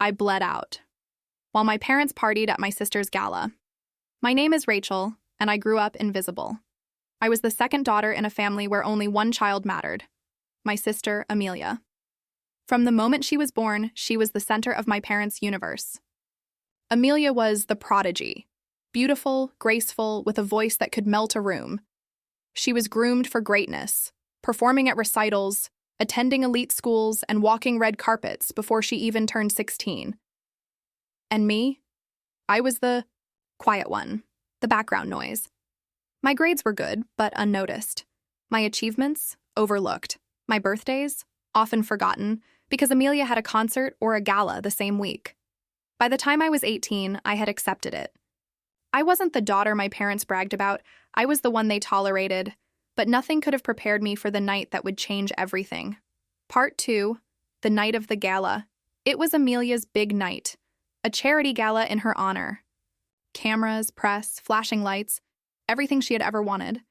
I bled out. While my parents partied at my sister's gala. My name is Rachel, and I grew up invisible. I was the second daughter in a family where only one child mattered, my sister, Amelia. From the moment she was born, she was the center of my parents' universe. Amelia was the prodigy, beautiful, graceful, with a voice that could melt a room. She was groomed for greatness, performing at recitals, attending elite schools, and walking red carpets before she even turned 16. And me? I was the quiet one, the background noise. My grades were good, but unnoticed. My achievements, overlooked. My birthdays, often forgotten, because Amelia had a concert or a gala the same week. By the time I was 18, I had accepted it. I wasn't the daughter my parents bragged about, I was the one they tolerated, but nothing could have prepared me for the night that would change everything. Part 2, the night of the gala. It was Amelia's big night, a charity gala in her honor. Cameras, press, flashing lights, everything she had ever wanted.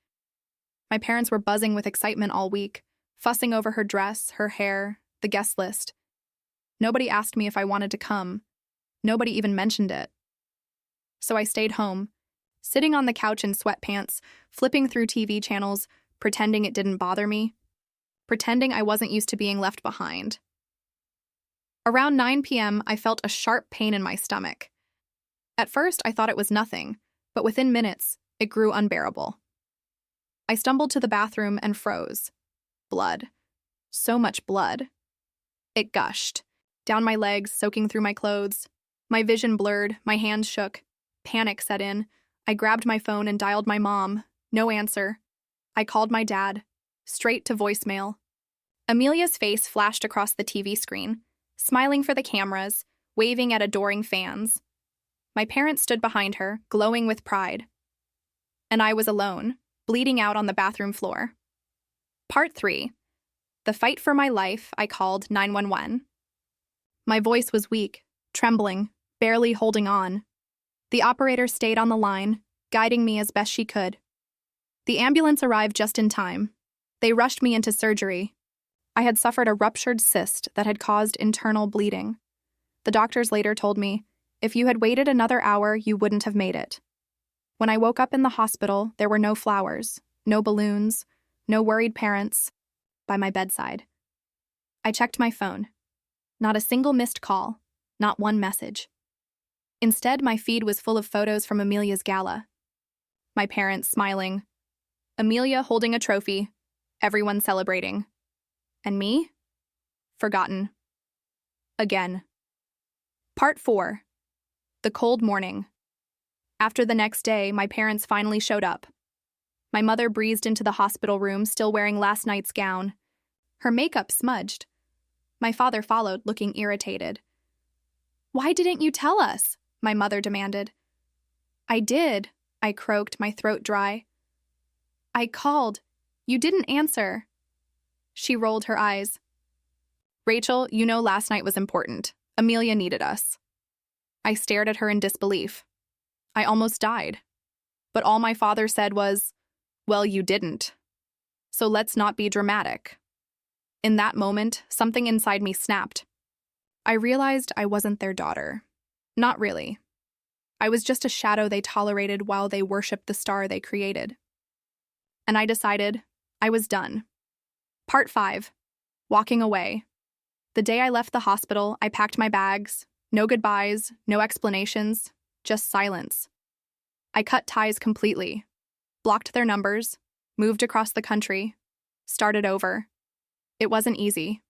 My parents were buzzing with excitement all week, fussing over her dress, her hair, the guest list. Nobody asked me if I wanted to come. Nobody even mentioned it. So I stayed home, sitting on the couch in sweatpants, flipping through TV channels, pretending it didn't bother me, pretending I wasn't used to being left behind. Around 9 p.m., I felt a sharp pain in my stomach. At first, I thought it was nothing, but within minutes, it grew unbearable. I stumbled to the bathroom and froze. Blood. So much blood. It gushed, down my legs, soaking through my clothes. My vision blurred, my hands shook. Panic set in. I grabbed my phone and dialed my mom. No answer. I called my dad. Straight to voicemail. Amelia's face flashed across the TV screen, smiling for the cameras, waving at adoring fans. My parents stood behind her, glowing with pride. And I was alone, bleeding out on the bathroom floor. Part 3. The fight for my life, I called 911. My voice was weak, trembling, barely holding on. The operator stayed on the line, guiding me as best she could. The ambulance arrived just in time. They rushed me into surgery. I had suffered a ruptured cyst that had caused internal bleeding. The doctors later told me, if you had waited another hour, you wouldn't have made it. When I woke up in the hospital, there were no flowers, no balloons, no worried parents by my bedside. I checked my phone. Not a single missed call, not one message. Instead, my feed was full of photos from Amelia's gala. My parents smiling. Amelia holding a trophy. Everyone celebrating. And me? Forgotten. Again. Part 4. The cold morning. After the next day, my parents finally showed up. My mother breezed into the hospital room, still wearing last night's gown. Her makeup smudged. My father followed, looking irritated. "Why didn't you tell us?" my mother demanded. "I did," I croaked, my throat dry. "I called. You didn't answer." She rolled her eyes. "Rachel, you know last night was important. Amelia needed us." I stared at her in disbelief. I almost died. But all my father said was, "Well, you didn't. So let's not be dramatic." In that moment, something inside me snapped. I realized I wasn't their daughter. Not really. I was just a shadow they tolerated while they worshipped the star they created. And I decided I was done. Part 5. Walking away. The day I left the hospital, I packed my bags. No goodbyes, no explanations, just silence. I cut ties completely, blocked their numbers, moved across the country, started over. It wasn't easy.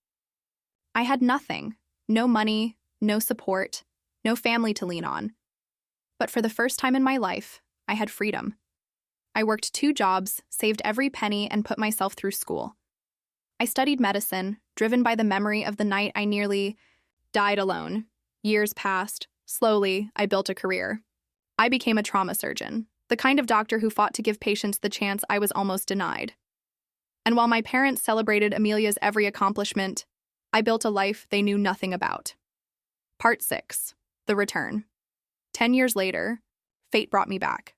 I had nothing, no money, no support, no family to lean on. But for the first time in my life, I had freedom. I worked 2 jobs, saved every penny, and put myself through school. I studied medicine, driven by the memory of the night I nearly died alone. Years passed. Slowly, I built a career. I became a trauma surgeon, the kind of doctor who fought to give patients the chance I was almost denied. And while my parents celebrated Amelia's every accomplishment, I built a life they knew nothing about. Part 6. The Return. 10 years later, fate brought me back.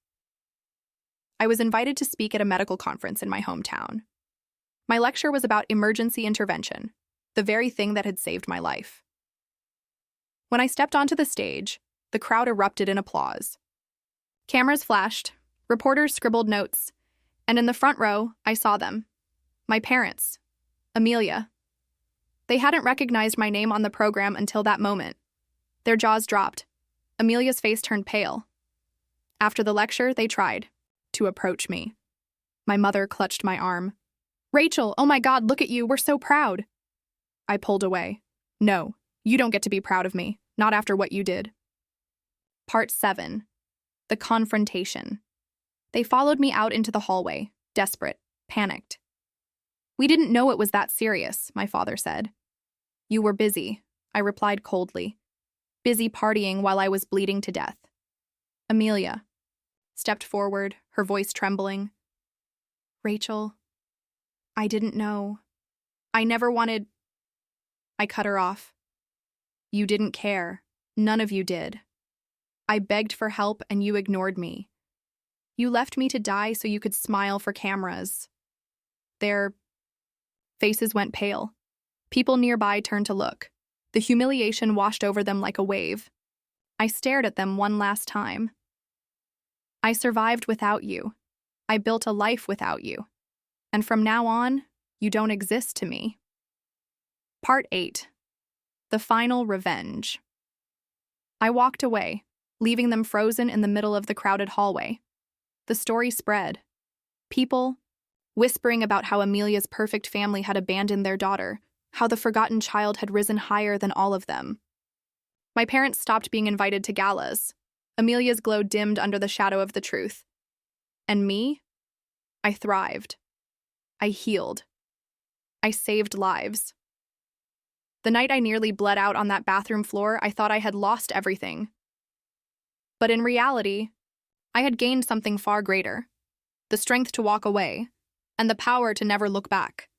I was invited to speak at a medical conference in my hometown. My lecture was about emergency intervention, the very thing that had saved my life. When I stepped onto the stage, the crowd erupted in applause. Cameras flashed, reporters scribbled notes, and in the front row, I saw them. My parents. Amelia. They hadn't recognized my name on the program until that moment. Their jaws dropped. Amelia's face turned pale. After the lecture, they tried to approach me. My mother clutched my arm. "Rachel, oh my God, look at you, we're so proud." I pulled away. "No, you don't get to be proud of me, not after what you did." Part 7. The confrontation. They followed me out into the hallway, desperate, panicked. "We didn't know it was that serious," my father said. "You were busy," I replied coldly. "Busy partying while I was bleeding to death." Amelia stepped forward, her voice trembling. "Rachel, I didn't know. I never wanted—" I cut her off. "You didn't care. None of you did. I begged for help and you ignored me. You left me to die so you could smile for cameras." Their faces went pale. People nearby turned to look. The humiliation washed over them like a wave. I stared at them one last time. "I survived without you. I built a life without you. And from now on, you don't exist to me." Part 8. The final revenge. I walked away, leaving them frozen in the middle of the crowded hallway. The story spread. People whispering about how Amelia's perfect family had abandoned their daughter, how the forgotten child had risen higher than all of them. My parents stopped being invited to galas. Amelia's glow dimmed under the shadow of the truth. And me? I thrived. I healed. I saved lives. The night I nearly bled out on that bathroom floor, I thought I had lost everything. But in reality, I had gained something far greater: the strength to walk away, and the power to never look back.